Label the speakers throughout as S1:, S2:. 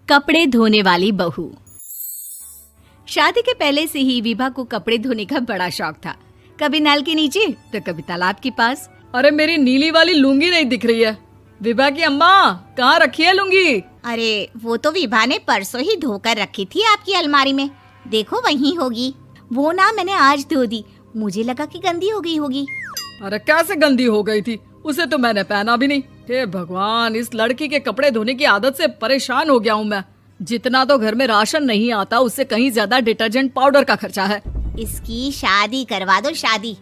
S1: कपड़े धोने वाली बहू। शादी के पहले से ही विभा को कपड़े धोने का बड़ा शौक था। कभी नल के नीचे तो कभी तालाब के पास।
S2: अरे मेरी नीली वाली लुंगी नहीं दिख रही है। विभा की अम्मा, कहाँ रखी है लुंगी?
S3: अरे वो तो विभा ने परसों ही धोकर रखी थी आपकी अलमारी में, देखो वहीं होगी। वो ना मैंने आज धो दी, मुझे लगा कि गंदी हो गई होगी।
S2: अरे कैसे गंदी हो गई थी? उसे तो मैंने पहना भी नहीं। हे भगवान, इस लड़की के कपड़े धोने की आदत से परेशान हो गया हूँ मैं। जितना तो घर में राशन नहीं आता, उससे कहीं ज्यादा डिटर्जेंट पाउडर का खर्चा है।
S3: इसकी शादी करवा दो, शादी।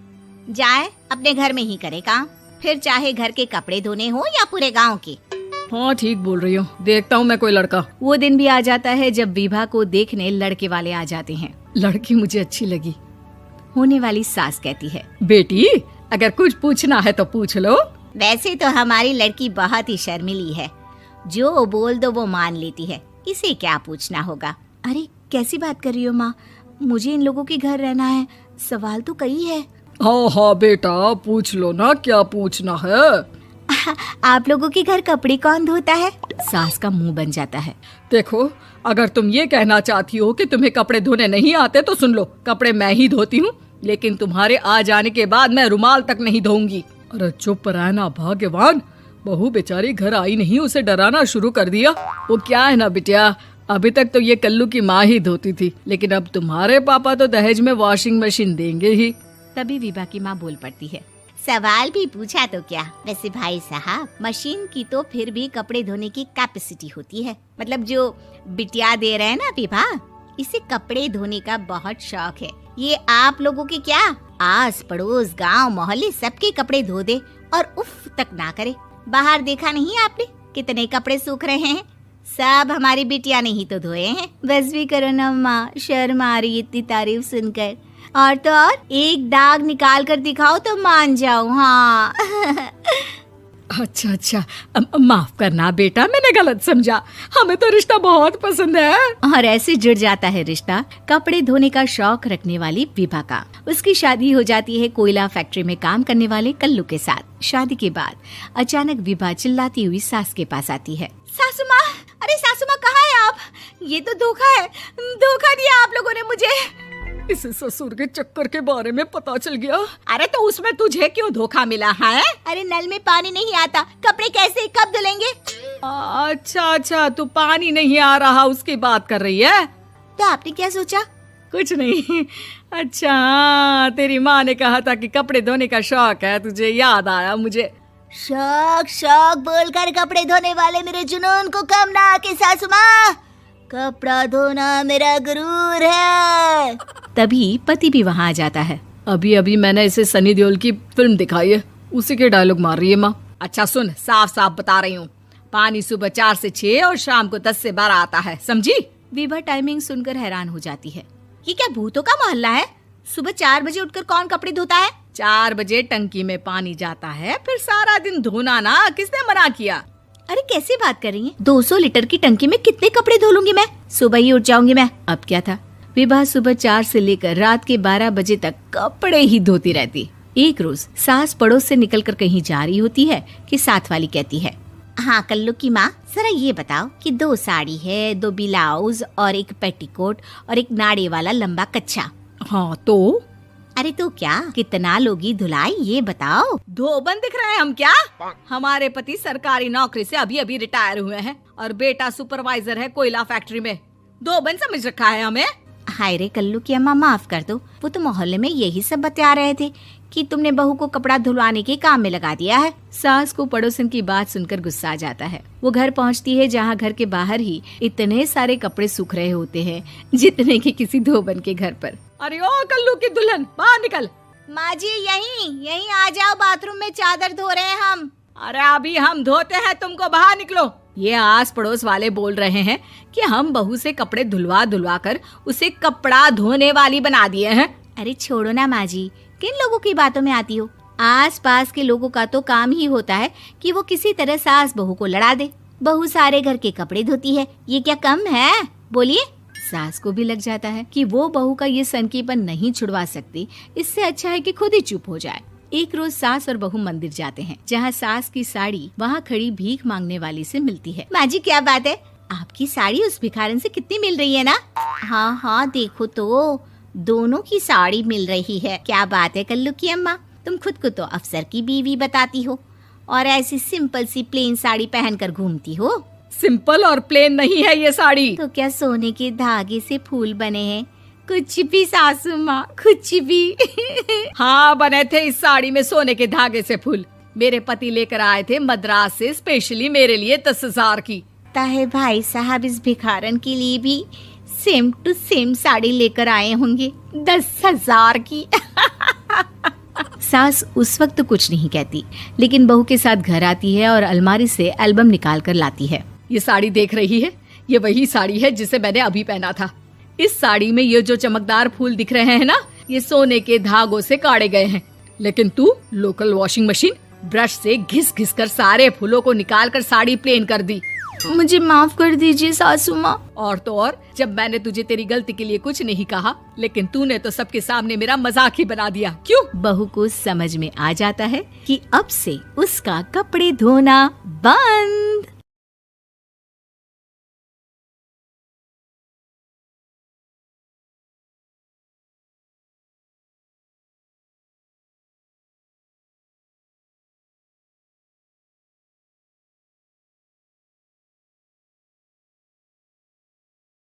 S3: जाए अपने घर में ही करे काम, फिर चाहे घर के कपड़े धोने हो या पूरे गांव के।
S2: हाँ ठीक बोल रही हो, देखता हूँ मैं कोई लड़का।
S1: वो दिन भी आ जाता है जब विभा को देखने लड़के वाले आ जाते हैं।
S2: लड़की मुझे अच्छी लगी।
S1: होने वाली सास कहती है,
S2: बेटी अगर कुछ पूछना है तो पूछ लो।
S3: वैसे तो हमारी लड़की बहुत ही शर्मीली है, जो बोल दो वो मान लेती है, इसे क्या पूछना होगा।
S1: अरे कैसी बात कर रही हो माँ, मुझे इन लोगों के घर रहना है, सवाल तो कई है।
S2: हाँ हाँ बेटा, पूछ लो ना, क्या पूछना है।
S1: आप लोगों के घर कपड़े कौन धोता है? सास का मुंह बन जाता है।
S2: देखो, अगर तुम ये कहना चाहती हो कि तुम्हें कपड़े धोने नहीं आते तो सुन लो, कपड़े मैं ही धोती हूँ, लेकिन तुम्हारे आ जाने के बाद मैं रुमाल तक नहीं धोऊंगी। अरे चुप रहना भाग्यवान, बहू बेचारी घर आई नहीं, उसे डराना शुरू कर दिया। वो क्या है ना बिटिया, अभी तक तो ये कल्लू की माँ ही धोती थी, लेकिन अब तुम्हारे पापा तो दहेज में वॉशिंग मशीन देंगे ही।
S1: तभी विभा की माँ बोल पड़ती है,
S3: सवाल भी पूछा तो क्या। वैसे भाई साहब, मशीन की तो फिर भी कपड़े धोने की कैपेसिटी होती है। मतलब जो बिटिया दे रहे हैं ना विभा, इसे कपड़े धोने का बहुत शौक है। ये आप लोगों के क्या, आस पड़ोस गांव मोहल्ले सबके कपड़े धो दे और उफ तक ना करे। बाहर देखा नहीं आपने कितने कपड़े सूख रहे हैं? सब हमारी बिटिया ने ही तो धोए हैं।
S1: बस भी करो ना माँ, शर्म आ रही इतनी तारीफ सुनकर। और तो और एक दाग निकाल कर दिखाओ तो मान जाओ। हाँ
S2: अच्छा, माफ करना बेटा, मैंने गलत समझा। हमें तो रिश्ता बहुत पसंद है।
S1: और ऐसे जुड़ जाता है रिश्ता कपड़े धोने का शौक रखने वाली विभा का। उसकी शादी हो जाती है कोयला फैक्ट्री में काम करने वाले कल्लू के साथ। शादी के बाद अचानक विभा चिल्लाती हुई सास के पास आती है।
S3: सासू माँ, अरे सासू माँ कहाँ है आप? ये तो धोखा है, धोखा दिया आप लोगों ने मुझे।
S2: इसे ससुर के चक्कर के बारे में पता चल गया।
S3: अरे तो उसमें तुझे क्यों धोखा मिला है? अरे नल में पानी नहीं आता, कपड़े कैसे कब धुलेंगे?
S2: अच्छा, तू पानी नहीं आ रहा उसकी बात कर रही है।
S3: तो आपने क्या सोचा?
S2: कुछ नहीं। अच्छा, तेरी माँ ने कहा था कि कपड़े धोने का शौक है तुझे, याद आया मुझे।
S3: शौक बोलकर कपड़े धोने वाले मेरे जुनून को कम ना आके सासू माँ, कपड़ा धोना मेरा गुरूर है।
S1: तभी पति भी वहाँ आ जाता है।
S2: अभी मैंने इसे सनी देओल की फिल्म दिखाई है, उसी के डायलॉग मार रही है माँ। अच्छा सुन, साफ साफ बता रही हूँ, पानी सुबह 4 से 6 और शाम को 10 से 12 आता है, समझी?
S1: विभा टाइमिंग सुनकर हैरान हो जाती है।
S3: ये क्या भूतों का मोहल्ला है? सुबह 4 बजे उठकर कौन कपड़े धोता है?
S2: 4 बजे टंकी में पानी जाता है, फिर सारा दिन धोना ना, किसने मना किया?
S1: अरे कैसी बात कर रही हैं? 200 लीटर की टंकी में कितने कपड़े धो लूंगी मैं? सुबह ही उठ जाऊंगी मैं। अब क्या था, विभा सुबह 4 से लेकर रात के 12 बजे तक कपड़े ही धोती रहती। एक रोज सास पड़ोस से निकलकर कहीं जा रही होती है कि साथ वाली कहती है,
S3: हाँ कल्लू की माँ, जरा ये बताओ कि 2 साड़ी है, 2 ब्लाउज और एक पेटीकोट और एक नाड़े वाला लंबा कच्छा।
S2: हाँ तो?
S3: अरे तो क्या, कितना लोगी धुलाई ये बताओ।
S2: धोबन दिख रहे हैं हम क्या? हमारे पति सरकारी नौकरी से अभी रिटायर हुए हैं और बेटा सुपरवाइजर है कोयला फैक्ट्री में। धोबन समझ रखा है हमें?
S3: हाय रे कल्लू की अम्मा, माफ कर दो, वो तो मोहल्ले में यही सब बता रहे थे कि तुमने बहू को कपड़ा धुलवाने के काम में लगा दिया है।
S1: सास को पड़ोसन की बात सुनकर गुस्सा आ जाता है। वो घर पहुंचती है जहां घर के बाहर ही इतने सारे कपड़े सूख रहे होते हैं जितने कि किसी धोबन के घर पर।
S2: अरे ओ कल्लू की दुल्हन, बाहर निकल।
S3: माँ जी यहीं आ जाओ, बाथरूम में चादर धो रहे हैं हम।
S2: अरे अभी हम धोते हैं, तुमको बाहर निकलो। ये आस पड़ोस वाले बोल रहे हैं कि हम बहू से कपड़े धुलवा कर उसे कपड़ा धोने वाली बना दिए हैं।
S3: अरे छोड़ो ना माँ जी, किन लोगों की बातों में आती हो? आस पास के लोगों का तो काम ही होता है कि वो किसी तरह सास बहू को लड़ा दे। बहू सारे घर के कपड़े धोती है, ये क्या कम है? बोलिए।
S1: सास को भी लग जाता है कि वो बहू का ये सनकीपन नहीं छुड़वा सकती, इससे अच्छा है कि खुद ही चुप हो जाए। एक रोज सास और बहू मंदिर जाते हैं, जहाँ सास की साड़ी वहाँ खड़ी भीख मांगने वाली से मिलती है।
S3: माँ जी क्या बात है, आपकी साड़ी उस भिखारन से कितनी मिल रही है ना? हाँ हाँ देखो तो, दोनों की साड़ी मिल रही है। क्या बात है कल्लू की अम्मा, तुम खुद को तो अफसर की बीवी बताती हो और ऐसी सिंपल सी प्लेन साड़ी पहनकर घूमती हो।
S2: सिंपल और प्लेन नहीं है ये साड़ी।
S3: तो क्या सोने के धागे से फूल बने हैं? कुछ भी सासू माँ, कुछ भी।
S2: हाँ बने थे इस साड़ी में सोने के धागे से फूल। मेरे पति लेकर आए थे मद्रास से स्पेशली मेरे लिए 10,000 की।
S3: ताहे भाई साहब इस भिखारन के लिए भी सेम टू सेम साड़ी लेकर आए होंगे 10,000 की।
S1: सास उस वक्त तो कुछ नहीं कहती, लेकिन बहू के साथ घर आती है और अलमारी से एल्बम निकाल कर लाती है।
S2: ये साड़ी देख रही है, ये वही साड़ी है जिसे मैंने अभी पहना था। इस साड़ी में ये जो चमकदार फूल दिख रहे हैं ना, ये सोने के धागों से काटे गए हैं। लेकिन तू लोकल वॉशिंग मशीन ब्रश से घिस घिस कर सारे फूलों को निकाल कर साड़ी प्लेन कर दी।
S1: मुझे माफ कर दीजिए सासू माँ।
S2: और तो और, जब मैंने तुझे तेरी गलती के लिए कुछ नहीं कहा, लेकिन तूने तो सबके सामने मेरा मजाक ही बना दिया। क्यों?
S1: बहू को समझ में आ जाता है कि अब से उसका कपड़े धोना बंद।